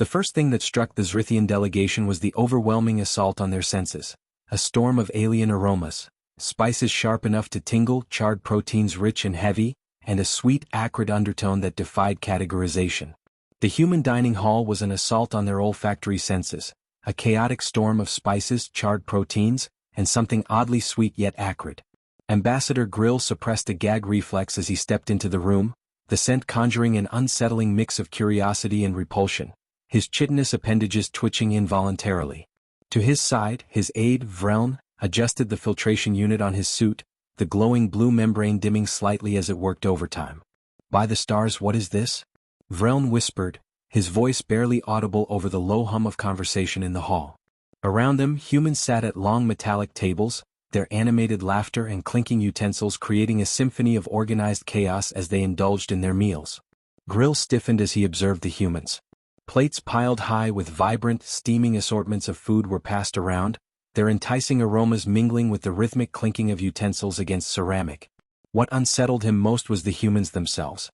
The first thing that struck the Zrithian delegation was the overwhelming assault on their senses. A storm of alien aromas, spices sharp enough to tingle, charred proteins rich and heavy, and a sweet, acrid undertone that defied categorization. The human dining hall was an assault on their olfactory senses, a chaotic storm of spices, charred proteins, and something oddly sweet yet acrid. Ambassador Grill suppressed a gag reflex as he stepped into the room, the scent conjuring an unsettling mix of curiosity and repulsion, his chitinous appendages twitching involuntarily. To his side, his aide, Vreln, adjusted the filtration unit on his suit, the glowing blue membrane dimming slightly as it worked overtime. "By the stars, what is this?" Vreln whispered, his voice barely audible over the low hum of conversation in the hall. Around them, humans sat at long metallic tables, their animated laughter and clinking utensils creating a symphony of organized chaos as they indulged in their meals. Grill stiffened as he observed the humans. Plates piled high with vibrant, steaming assortments of food were passed around, their enticing aromas mingling with the rhythmic clinking of utensils against ceramic. What unsettled him most was the humans themselves.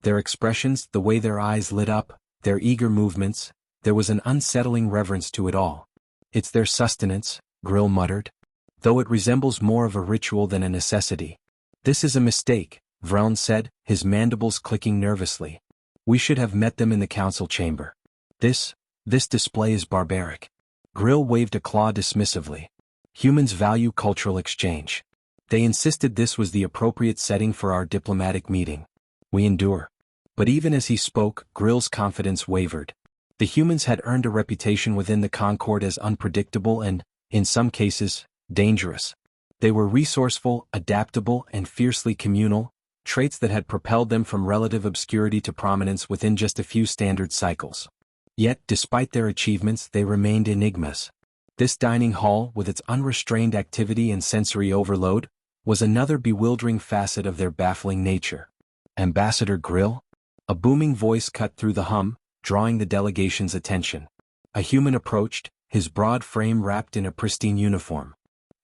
Their expressions, the way their eyes lit up, their eager movements, there was an unsettling reverence to it all. "It's their sustenance," Grill muttered. "Though it resembles more of a ritual than a necessity." "This is a mistake," Vreln said, his mandibles clicking nervously. "We should have met them in the council chamber. This display is barbaric." Grill waved a claw dismissively. "Humans value cultural exchange. They insisted this was the appropriate setting for our diplomatic meeting. We endure." But even as he spoke, Grill's confidence wavered. The humans had earned a reputation within the Concord as unpredictable and, in some cases, dangerous. They were resourceful, adaptable, and fiercely communal, traits that had propelled them from relative obscurity to prominence within just a few standard cycles. Yet, despite their achievements, they remained enigmas. This dining hall, with its unrestrained activity and sensory overload, was another bewildering facet of their baffling nature. "Ambassador Grill?" A booming voice cut through the hum, drawing the delegation's attention. A human approached, his broad frame wrapped in a pristine uniform.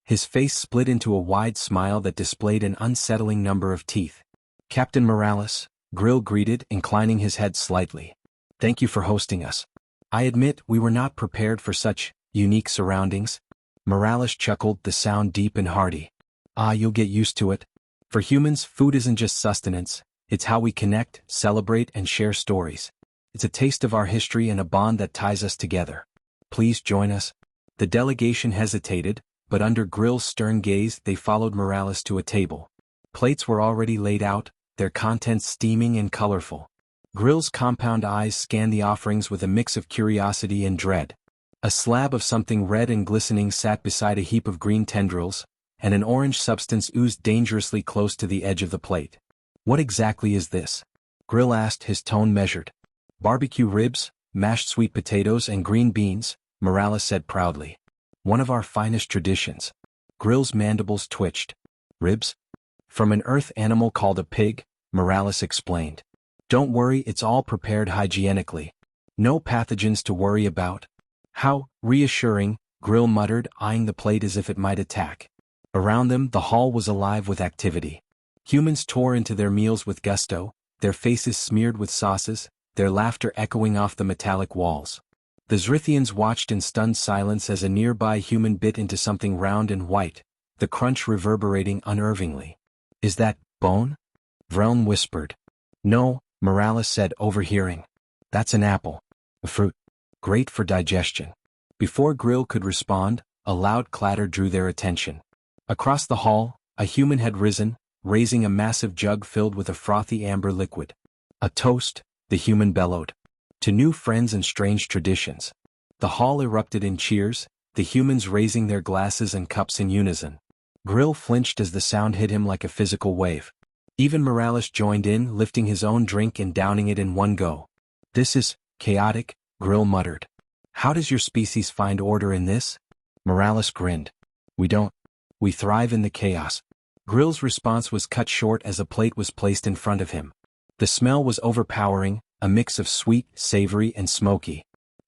His face split into a wide smile that displayed an unsettling number of teeth. "Captain Morales," Grill greeted, inclining his head slightly. "Thank you for hosting us. I admit we were not prepared for such unique surroundings." Morales chuckled, the sound deep and hearty. You'll get used to it. For humans, food isn't just sustenance, it's how we connect, celebrate, and share stories. It's a taste of our history and a bond that ties us together. Please join us." The delegation hesitated, but under Grill's stern gaze they followed Morales to a table. Plates were already laid out, their contents steaming and colorful. Grill's compound eyes scanned the offerings with a mix of curiosity and dread. A slab of something red and glistening sat beside a heap of green tendrils, and an orange substance oozed dangerously close to the edge of the plate. "What exactly is this?" Grill asked, his tone measured. "Barbecue ribs, mashed sweet potatoes and green beans," Morales said proudly. "One of our finest traditions." Grill's mandibles twitched. "Ribs? From an earth animal called a pig," Morales explained. "Don't worry, it's all prepared hygienically. No pathogens to worry about." "How reassuring," Grill muttered, eyeing the plate as if it might attack. Around them, the hall was alive with activity. Humans tore into their meals with gusto, their faces smeared with sauces, their laughter echoing off the metallic walls. The Zrithians watched in stunned silence as a nearby human bit into something round and white, the crunch reverberating unnervingly. "Is that bone?" Vreln whispered. "No," Morales said, overhearing. "That's an apple. A fruit. Great for digestion." Before Grill could respond, a loud clatter drew their attention. Across the hall, a human had risen, raising a massive jug filled with a frothy amber liquid. "A toast," the human bellowed. "To new friends and strange traditions." The hall erupted in cheers, the humans raising their glasses and cups in unison. Grill flinched as the sound hit him like a physical wave. Even Morales joined in, lifting his own drink and downing it in one go. "This is chaotic," Grill muttered. "How does your species find order in this?" Morales grinned. "We don't. We thrive in the chaos." Grill's response was cut short as a plate was placed in front of him. The smell was overpowering, a mix of sweet, savory, and smoky.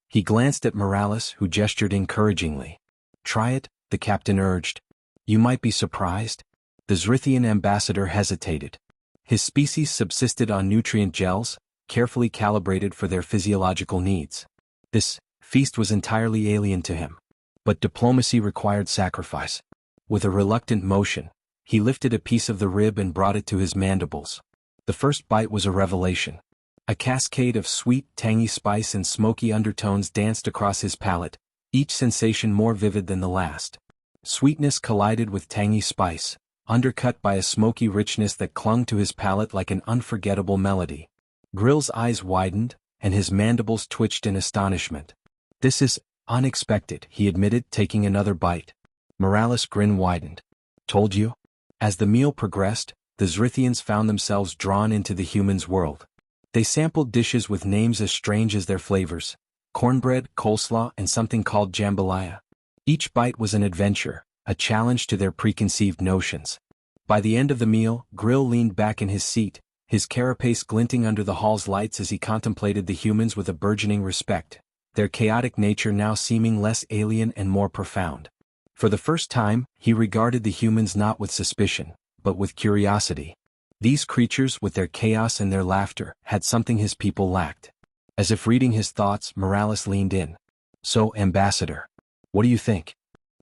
He glanced at Morales, who gestured encouragingly. "Try it," the captain urged. "You might be surprised." The Zrithian ambassador hesitated. His species subsisted on nutrient gels, carefully calibrated for their physiological needs. This feast was entirely alien to him. But diplomacy required sacrifice. With a reluctant motion, he lifted a piece of the rib and brought it to his mandibles. The first bite was a revelation. A cascade of sweet, tangy spice and smoky undertones danced across his palate, each sensation more vivid than the last. Sweetness collided with tangy spice, undercut by a smoky richness that clung to his palate like an unforgettable melody. Grill's eyes widened, and his mandibles twitched in astonishment. "This is unexpected," he admitted, taking another bite. Morales' grin widened. "Told you?" As the meal progressed, the Zrithians found themselves drawn into the humans' world. They sampled dishes with names as strange as their flavors: cornbread, coleslaw, and something called jambalaya. Each bite was an adventure, a challenge to their preconceived notions. By the end of the meal, Grill leaned back in his seat, his carapace glinting under the hall's lights as he contemplated the humans with a burgeoning respect, their chaotic nature now seeming less alien and more profound. For the first time, he regarded the humans not with suspicion, but with curiosity. These creatures, with their chaos and their laughter, had something his people lacked. As if reading his thoughts, Morales leaned in. "So, Ambassador, what do you think?"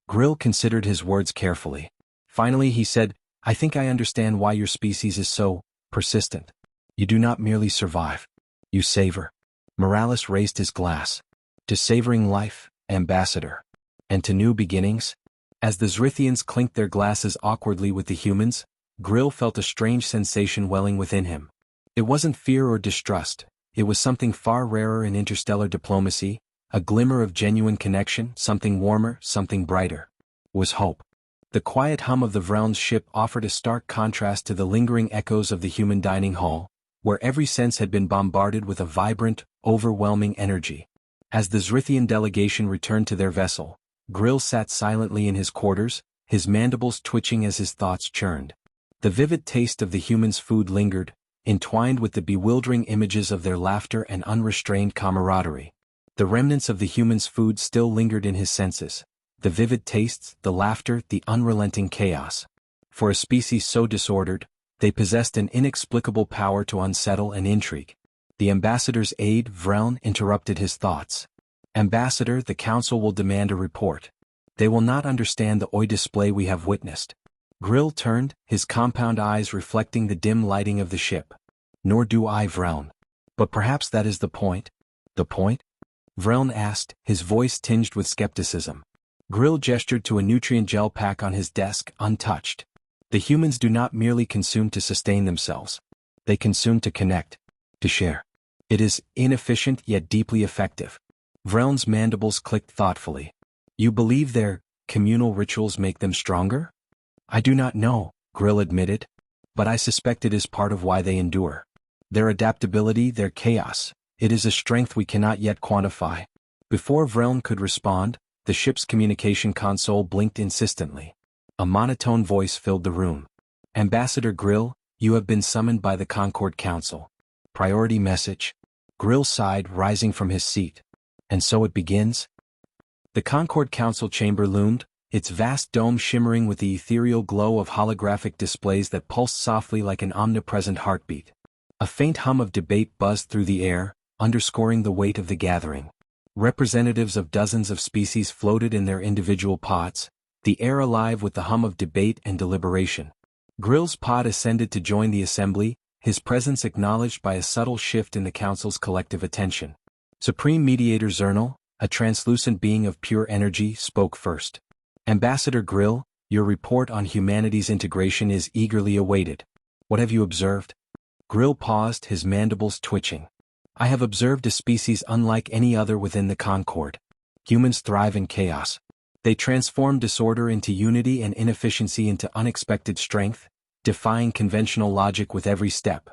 Grill considered his words carefully. Finally he said, "I think I understand why your species is so persistent. You do not merely survive. You savor." Morales raised his glass. "To savoring life, Ambassador. And to new beginnings?" As the Zrithians clinked their glasses awkwardly with the humans, Grill felt a strange sensation welling within him. It wasn't fear or distrust, it was something far rarer in interstellar diplomacy, a glimmer of genuine connection, something warmer, something brighter. Was hope. The quiet hum of the Vreln's ship offered a stark contrast to the lingering echoes of the human dining hall, where every sense had been bombarded with a vibrant, overwhelming energy. As the Zrithian delegation returned to their vessel, Grill sat silently in his quarters, his mandibles twitching as his thoughts churned. The vivid taste of the humans' food lingered, entwined with the bewildering images of their laughter and unrestrained camaraderie. The remnants of the humans' food still lingered in his senses. The vivid tastes, the laughter, the unrelenting chaos. For a species so disordered, they possessed an inexplicable power to unsettle and intrigue. The ambassador's aide, Vreln, interrupted his thoughts. "Ambassador, the council will demand a report. They will not understand the oi display we have witnessed." Grill turned, his compound eyes reflecting the dim lighting of the ship. "Nor do I, Vreln. But perhaps that is the point." "The point?" Vreln asked, his voice tinged with skepticism. Grill gestured to a nutrient gel pack on his desk, untouched. "The humans do not merely consume to sustain themselves. They consume to connect, to share. It is inefficient yet deeply effective." Vreln's mandibles clicked thoughtfully. "You believe their communal rituals make them stronger?" "I do not know," Grill admitted. "But I suspect it is part of why they endure. Their adaptability, their chaos, it is a strength we cannot yet quantify." Before Vreln could respond, the ship's communication console blinked insistently. A monotone voice filled the room. "Ambassador Grill, you have been summoned by the Concord Council. Priority message." Grill sighed, rising from his seat. "And so it begins?" The Concord Council chamber loomed, its vast dome shimmering with the ethereal glow of holographic displays that pulsed softly like an omnipresent heartbeat. A faint hum of debate buzzed through the air, underscoring the weight of the gathering. Representatives of dozens of species floated in their individual pods, the air alive with the hum of debate and deliberation. Grill's pod ascended to join the assembly, his presence acknowledged by a subtle shift in the council's collective attention. Supreme Mediator Zernal, a translucent being of pure energy, spoke first. "Ambassador Grill, your report on humanity's integration is eagerly awaited. What have you observed?" Grill paused, his mandibles twitching. "I have observed a species unlike any other within the Concord. Humans thrive in chaos. They transform disorder into unity and inefficiency into unexpected strength, defying conventional logic with every step.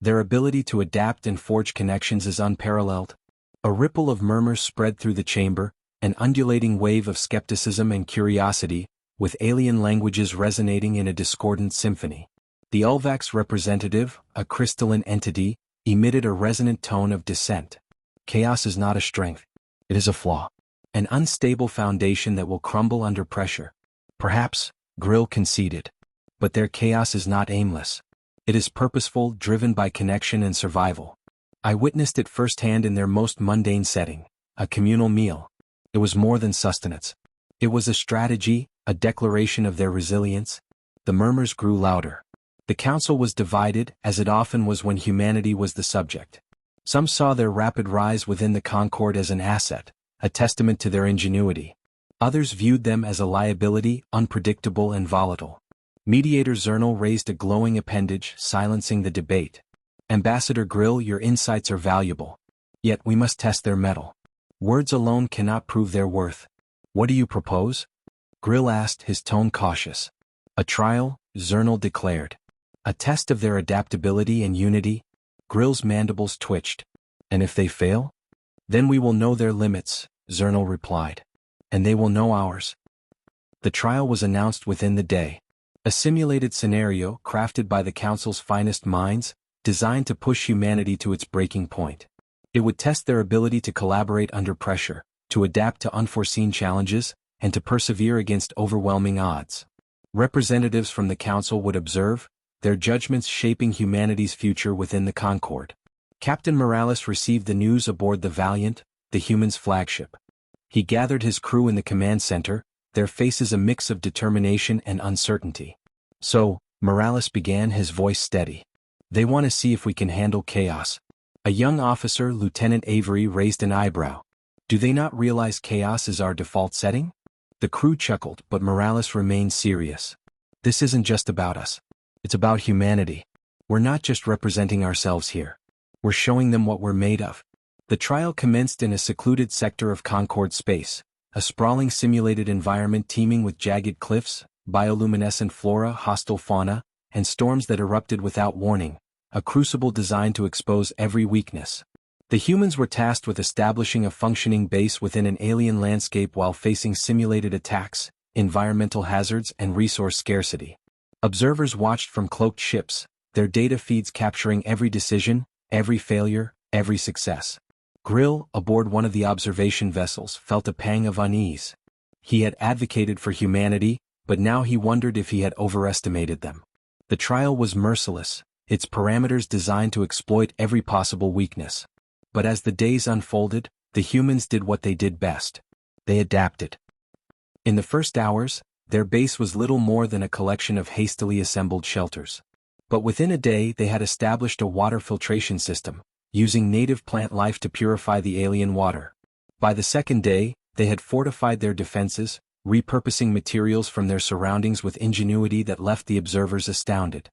Their ability to adapt and forge connections is unparalleled." A ripple of murmurs spread through the chamber, an undulating wave of skepticism and curiosity, with alien languages resonating in a discordant symphony. The Ulvax representative, a crystalline entity, emitted a resonant tone of dissent. "Chaos is not a strength. It is a flaw. An unstable foundation that will crumble under pressure." "Perhaps," Grill conceded. "But their chaos is not aimless. It is purposeful, driven by connection and survival. I witnessed it firsthand in their most mundane setting, a communal meal. It was more than sustenance. It was a strategy, a declaration of their resilience. The murmurs grew louder. The council was divided, as it often was when humanity was the subject. Some saw their rapid rise within the Concord as an asset, a testament to their ingenuity. Others viewed them as a liability, unpredictable and volatile. Mediator Zernal raised a glowing appendage, silencing the debate. Ambassador Grill, your insights are valuable. Yet we must test their mettle. Words alone cannot prove their worth. What do you propose? Grill asked, his tone cautious. A trial, Zernal declared. A test of their adaptability and unity. Grill's mandibles twitched. And if they fail? Then we will know their limits, Zernal replied. And they will know ours. The trial was announced within the day. A simulated scenario crafted by the Council's finest minds, designed to push humanity to its breaking point. It would test their ability to collaborate under pressure, to adapt to unforeseen challenges, and to persevere against overwhelming odds. Representatives from the Council would observe, their judgments shaping humanity's future within the Concord. Captain Morales received the news aboard the Valiant, the Humans' flagship. He gathered his crew in the command center, their faces a mix of determination and uncertainty. So, Morales began, his voice steady. They want to see if we can handle chaos. A young officer, Lieutenant Avery, raised an eyebrow. Do they not realize chaos is our default setting? The crew chuckled, but Morales remained serious. This isn't just about us. It's about humanity. We're not just representing ourselves here. We're showing them what we're made of. The trial commenced in a secluded sector of Concord space, a sprawling simulated environment teeming with jagged cliffs, bioluminescent flora, hostile fauna, and storms that erupted without warning, a crucible designed to expose every weakness. The humans were tasked with establishing a functioning base within an alien landscape while facing simulated attacks, environmental hazards, and resource scarcity. Observers watched from cloaked ships, their data feeds capturing every decision, every failure, every success. Grill, aboard one of the observation vessels, felt a pang of unease. He had advocated for humanity, but now he wondered if he had overestimated them. The trial was merciless, its parameters designed to exploit every possible weakness. But as the days unfolded, the humans did what they did best. They adapted. In the first hours, their base was little more than a collection of hastily assembled shelters. But within a day they had established a water filtration system, using native plant life to purify the alien water. By the second day, they had fortified their defenses, repurposing materials from their surroundings with ingenuity that left the observers astounded.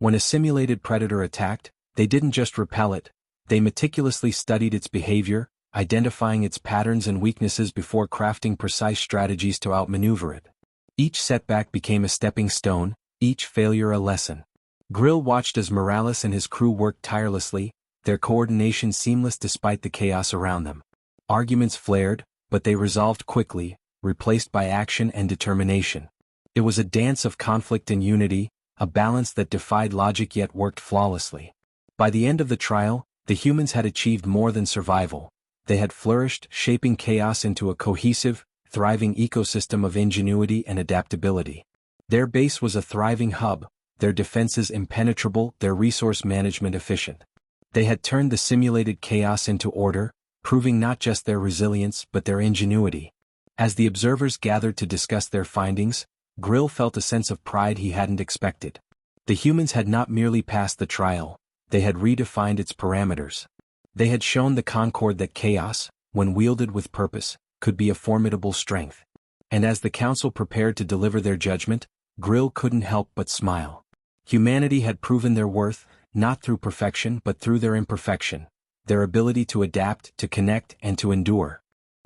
When a simulated predator attacked, they didn't just repel it, they meticulously studied its behavior, identifying its patterns and weaknesses before crafting precise strategies to outmaneuver it. Each setback became a stepping stone, each failure a lesson. Grill watched as Morales and his crew worked tirelessly, their coordination seamless despite the chaos around them. Arguments flared, but they resolved quickly, replaced by action and determination. It was a dance of conflict and unity, a balance that defied logic yet worked flawlessly. By the end of the trial, the humans had achieved more than survival. They had flourished, shaping chaos into a cohesive, thriving ecosystem of ingenuity and adaptability. Their base was a thriving hub, their defenses impenetrable, their resource management efficient. They had turned the simulated chaos into order, proving not just their resilience but their ingenuity. As the observers gathered to discuss their findings, Grill felt a sense of pride he hadn't expected. The humans had not merely passed the trial, they had redefined its parameters. They had shown the Concord that chaos, when wielded with purpose, could be a formidable strength. And as the council prepared to deliver their judgment, Grill couldn't help but smile. Humanity had proven their worth, not through perfection but through their imperfection, their ability to adapt, to connect, and to endure.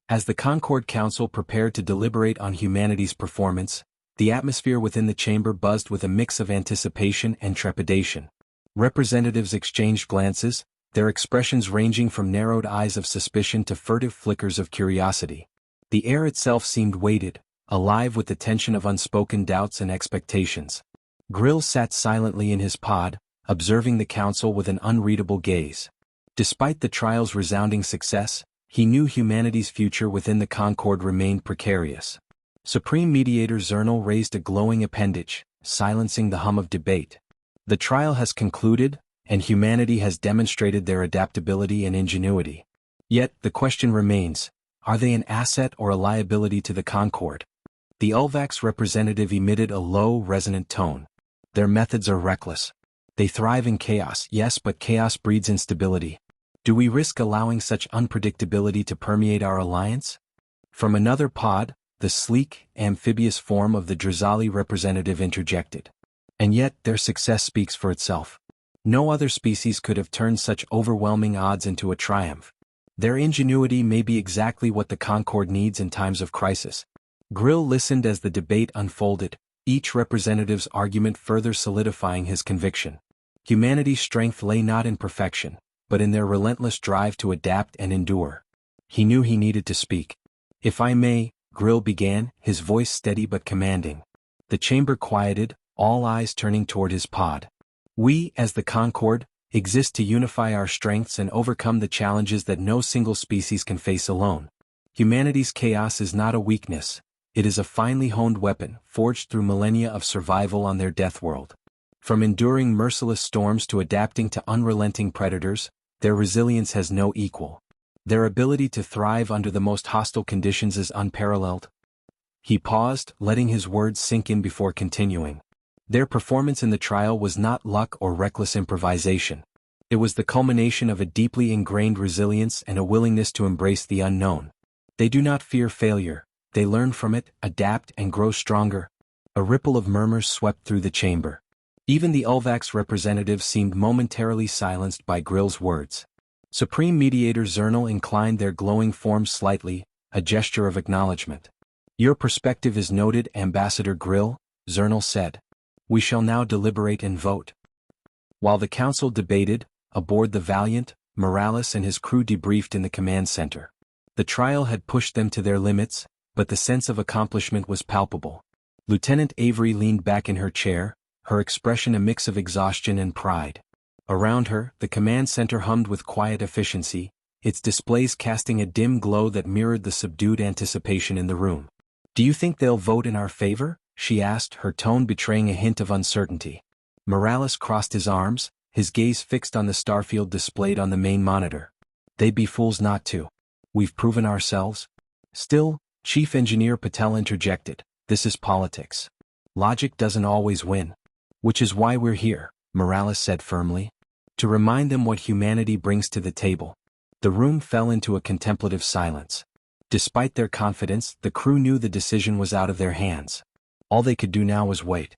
As the Concord Council prepared to deliberate on humanity's performance, the atmosphere within the chamber buzzed with a mix of anticipation and trepidation. Representatives exchanged glances, their expressions ranging from narrowed eyes of suspicion to furtive flickers of curiosity. The air itself seemed weighted, alive with the tension of unspoken doubts and expectations. Grill sat silently in his pod, observing the council with an unreadable gaze. Despite the trial's resounding success, he knew humanity's future within the Concord remained precarious. Supreme Mediator Zernal raised a glowing appendage, silencing the hum of debate. The trial has concluded, and humanity has demonstrated their adaptability and ingenuity. Yet, the question remains, Are they an asset or a liability to the Concord? The ULVAC's representative emitted a low, resonant tone. Their methods are reckless. They thrive in chaos, yes, but chaos breeds instability. Do we risk allowing such unpredictability to permeate our alliance? From another pod, the sleek, amphibious form of the Drizali representative interjected. And yet, their success speaks for itself. No other species could have turned such overwhelming odds into a triumph. Their ingenuity may be exactly what the Concord needs in times of crisis. Grill listened as the debate unfolded, each representative's argument further solidifying his conviction. Humanity's strength lay not in perfection, but in their relentless drive to adapt and endure. He knew he needed to speak. If I may, Grill began, his voice steady but commanding. The chamber quieted, all eyes turning toward his pod. We, as the Concord, exist to unify our strengths and overcome the challenges that no single species can face alone. Humanity's chaos is not a weakness. It is a finely honed weapon, forged through millennia of survival on their death world. From enduring merciless storms to adapting to unrelenting predators, their resilience has no equal. Their ability to thrive under the most hostile conditions is unparalleled. He paused, letting his words sink in before continuing. Their performance in the trial was not luck or reckless improvisation. It was the culmination of a deeply ingrained resilience and a willingness to embrace the unknown. They do not fear failure. They learn from it, adapt, and grow stronger. A ripple of murmurs swept through the chamber. Even the ULVAC's representative seemed momentarily silenced by Grill's words. Supreme Mediator Zernal inclined their glowing forms slightly, a gesture of acknowledgement. Your perspective is noted, Ambassador Grill, Zernal said. We shall now deliberate and vote. While the council debated, aboard the Valiant, Morales and his crew debriefed in the command center. The trial had pushed them to their limits, but the sense of accomplishment was palpable. Lieutenant Avery leaned back in her chair, her expression a mix of exhaustion and pride. Around her, the command center hummed with quiet efficiency, its displays casting a dim glow that mirrored the subdued anticipation in the room. Do you think they'll vote in our favor? She asked, her tone betraying a hint of uncertainty. Morales crossed his arms, his gaze fixed on the starfield displayed on the main monitor. They'd be fools not to. We've proven ourselves. Still, Chief Engineer Patel interjected, this is politics. Logic doesn't always win. Which is why we're here, Morales said firmly. To remind them what humanity brings to the table. The room fell into a contemplative silence. Despite their confidence, the crew knew the decision was out of their hands. All they could do now was wait.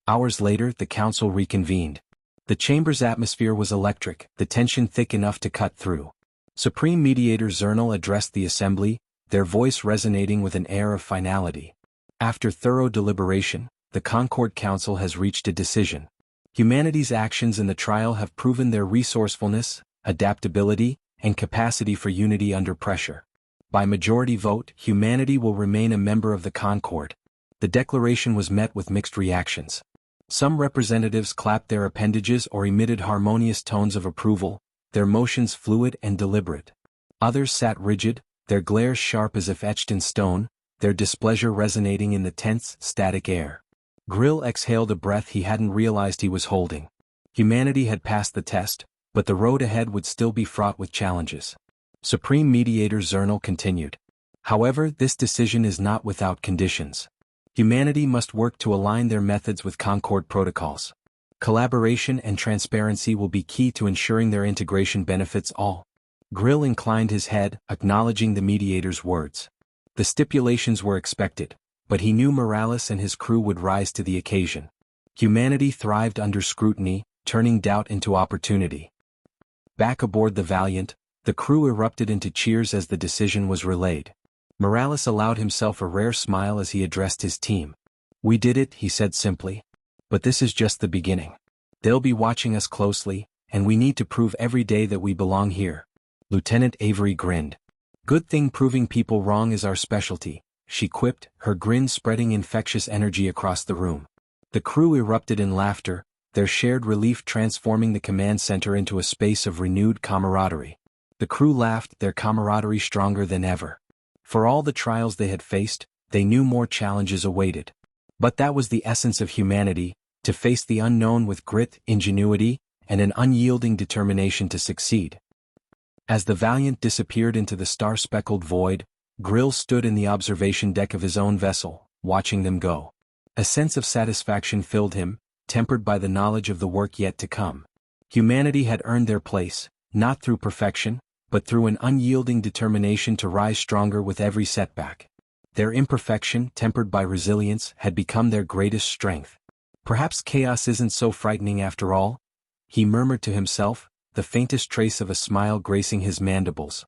Hours later, the council reconvened. The chamber's atmosphere was electric, the tension thick enough to cut through. Supreme Mediator Zernal addressed the assembly, their voice resonating with an air of finality. After thorough deliberation, the Concord Council has reached a decision. Humanity's actions in the trial have proven their resourcefulness, adaptability, and capacity for unity under pressure. By majority vote, humanity will remain a member of the Concord. The declaration was met with mixed reactions. Some representatives clapped their appendages or emitted harmonious tones of approval, their motions fluid and deliberate. Others sat rigid, their glares sharp as if etched in stone, their displeasure resonating in the tense, static air. Grill exhaled a breath he hadn't realized he was holding. Humanity had passed the test, but the road ahead would still be fraught with challenges. Supreme Mediator Zernal continued. However, this decision is not without conditions. Humanity must work to align their methods with Concord protocols. Collaboration and transparency will be key to ensuring their integration benefits all. Grill inclined his head, acknowledging the mediator's words. The stipulations were expected, but he knew Morales and his crew would rise to the occasion. Humanity thrived under scrutiny, turning doubt into opportunity. Back aboard the Valiant, the crew erupted into cheers as the decision was relayed. Morales allowed himself a rare smile as he addressed his team. We did it, he said simply. But this is just the beginning. They'll be watching us closely, and we need to prove every day that we belong here. Lieutenant Avery grinned. Good thing proving people wrong is our specialty, she quipped, her grin spreading infectious energy across the room. The crew erupted in laughter, their shared relief transforming the command center into a space of renewed camaraderie. The crew laughed, their camaraderie stronger than ever. For all the trials they had faced, they knew more challenges awaited. But that was the essence of humanity, to face the unknown with grit, ingenuity, and an unyielding determination to succeed. As the Valiant disappeared into the star-speckled void, Grill stood in the observation deck of his own vessel, watching them go. A sense of satisfaction filled him, tempered by the knowledge of the work yet to come. Humanity had earned their place, not through perfection, but through an unyielding determination to rise stronger with every setback. Their imperfection, tempered by resilience, had become their greatest strength. Perhaps chaos isn't so frightening after all, he murmured to himself, the faintest trace of a smile gracing his mandibles.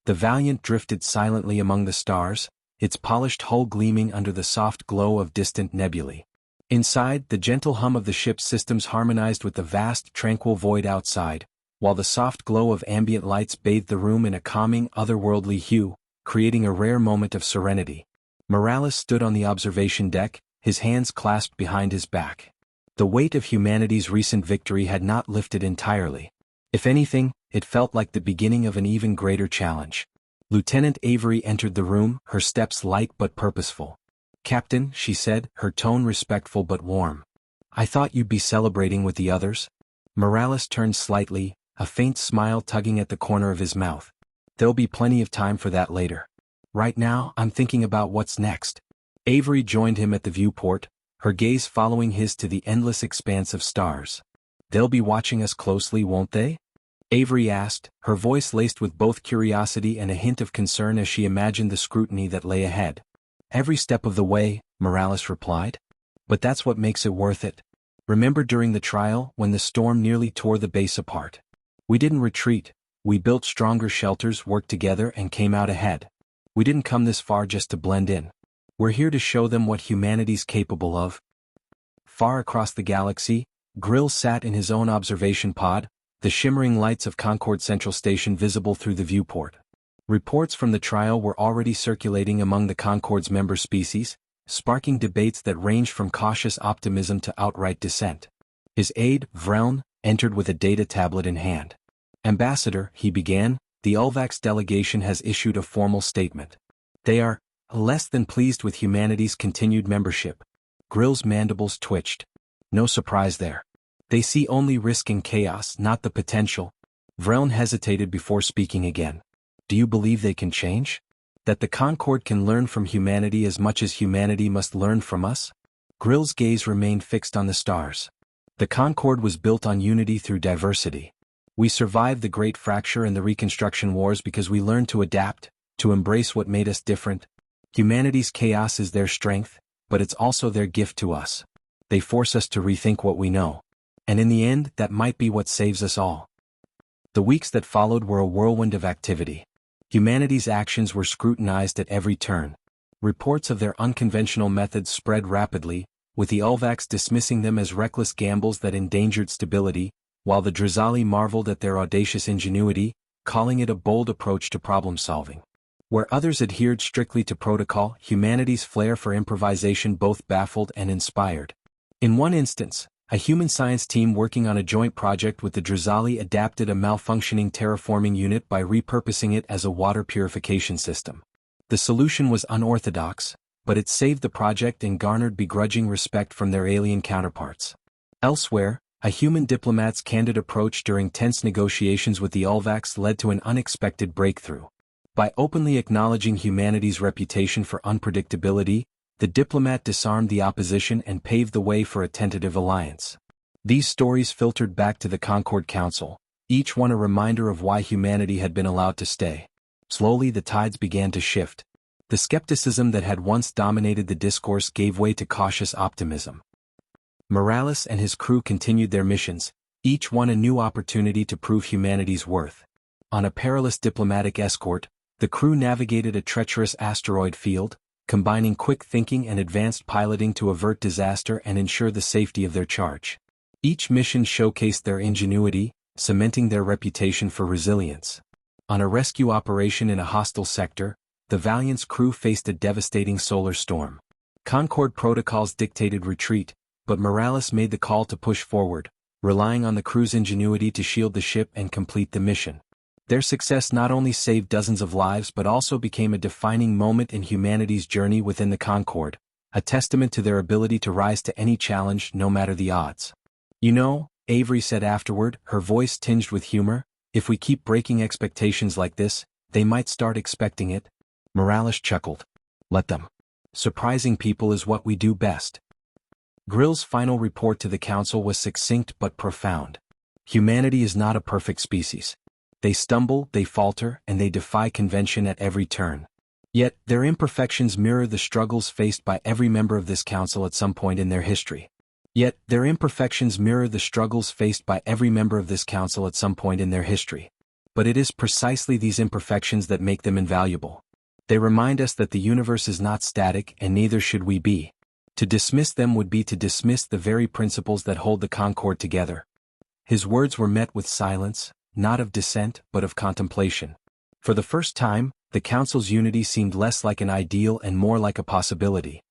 The Valiant drifted silently among the stars, its polished hull gleaming under the soft glow of distant nebulae. Inside, the gentle hum of the ship's systems harmonized with the vast, tranquil void outside, while the soft glow of ambient lights bathed the room in a calming, otherworldly hue, creating a rare moment of serenity. Morales stood on the observation deck, his hands clasped behind his back. The weight of humanity's recent victory had not lifted entirely. If anything, it felt like the beginning of an even greater challenge. Lieutenant Avery entered the room, her steps light but purposeful. "Captain," she said, her tone respectful but warm. "I thought you'd be celebrating with the others." Morales turned slightly, a faint smile tugging at the corner of his mouth. "There'll be plenty of time for that later. Right now, I'm thinking about what's next." Avery joined him at the viewport, her gaze following his to the endless expanse of stars. "They'll be watching us closely, won't they?" Avery asked, her voice laced with both curiosity and a hint of concern as she imagined the scrutiny that lay ahead. "Every step of the way," Morales replied. "But that's what makes it worth it. Remember during the trial, when the storm nearly tore the base apart? We didn't retreat, we built stronger shelters, worked together, and came out ahead. We didn't come this far just to blend in. We're here to show them what humanity's capable of." Far across the galaxy, Grill sat in his own observation pod, the shimmering lights of Concord Central Station visible through the viewport. Reports from the trial were already circulating among the Concord's member species, sparking debates that ranged from cautious optimism to outright dissent. His aide, Vreln, entered with a data tablet in hand. "Ambassador," he began, "the Ulvax delegation has issued a formal statement. They are less than pleased with humanity's continued membership." Grill's mandibles twitched. No surprise there. They see only risk and chaos, not the potential. Vreln hesitated before speaking again. "Do you believe they can change? That the Concord can learn from humanity as much as humanity must learn from us?" Grill's gaze remained fixed on the stars. "The Concord was built on unity through diversity. We survived the Great Fracture and the Reconstruction Wars because we learned to adapt, to embrace what made us different. Humanity's chaos is their strength, but it's also their gift to us. They force us to rethink what we know. And in the end, that might be what saves us all." The weeks that followed were a whirlwind of activity. Humanity's actions were scrutinized at every turn. Reports of their unconventional methods spread rapidly, with the Ulvax dismissing them as reckless gambles that endangered stability, while the Drizali marveled at their audacious ingenuity, calling it a bold approach to problem-solving. Where others adhered strictly to protocol, humanity's flair for improvisation both baffled and inspired. In one instance, a human science team working on a joint project with the Drizali adapted a malfunctioning terraforming unit by repurposing it as a water purification system. The solution was unorthodox, but it saved the project and garnered begrudging respect from their alien counterparts. Elsewhere, a human diplomat's candid approach during tense negotiations with the Ulvax led to an unexpected breakthrough. By openly acknowledging humanity's reputation for unpredictability, the diplomat disarmed the opposition and paved the way for a tentative alliance. These stories filtered back to the Concord Council, each one a reminder of why humanity had been allowed to stay. Slowly the tides began to shift. The skepticism that had once dominated the discourse gave way to cautious optimism. Morales and his crew continued their missions, each one a new opportunity to prove humanity's worth. On a perilous diplomatic escort, the crew navigated a treacherous asteroid field, combining quick thinking and advanced piloting to avert disaster and ensure the safety of their charge. Each mission showcased their ingenuity, cementing their reputation for resilience. On a rescue operation in a hostile sector, the Valiant's crew faced a devastating solar storm. Concord protocols dictated retreat, but Morales made the call to push forward, relying on the crew's ingenuity to shield the ship and complete the mission. Their success not only saved dozens of lives but also became a defining moment in humanity's journey within the Concord, a testament to their ability to rise to any challenge no matter the odds. "You know," Avery said afterward, her voice tinged with humor, If we keep breaking expectations like this, they might start expecting it. Morales chuckled. Let them. Surprising people is what we do best. Grill's final report to the council was succinct but profound. Humanity is not a perfect species. They stumble, they falter, and they defy convention at every turn. Yet, their imperfections mirror the struggles faced by every member of this council at some point in their history. But it is precisely these imperfections that make them invaluable. They remind us that the universe is not static and neither should we be. To dismiss them would be to dismiss the very principles that hold the Concord together. His words were met with silence, not of dissent but of contemplation. For the first time, the council's unity seemed less like an ideal and more like a possibility.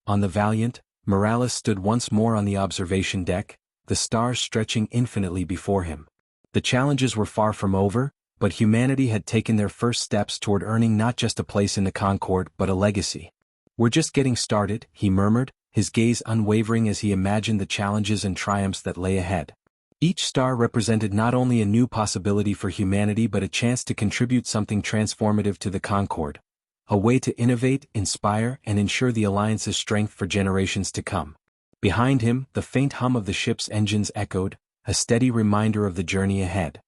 On the Valiant, Morales stood once more on the observation deck, the stars stretching infinitely before him. The challenges were far from over, but humanity had taken their first steps toward earning not just a place in the Concord but a legacy. We're just getting started, he murmured, his gaze unwavering as he imagined the challenges and triumphs that lay ahead. Each star represented not only a new possibility for humanity but a chance to contribute something transformative to the Concord, a way to innovate, inspire, and ensure the Alliance's strength for generations to come. Behind him, the faint hum of the ship's engines echoed, a steady reminder of the journey ahead.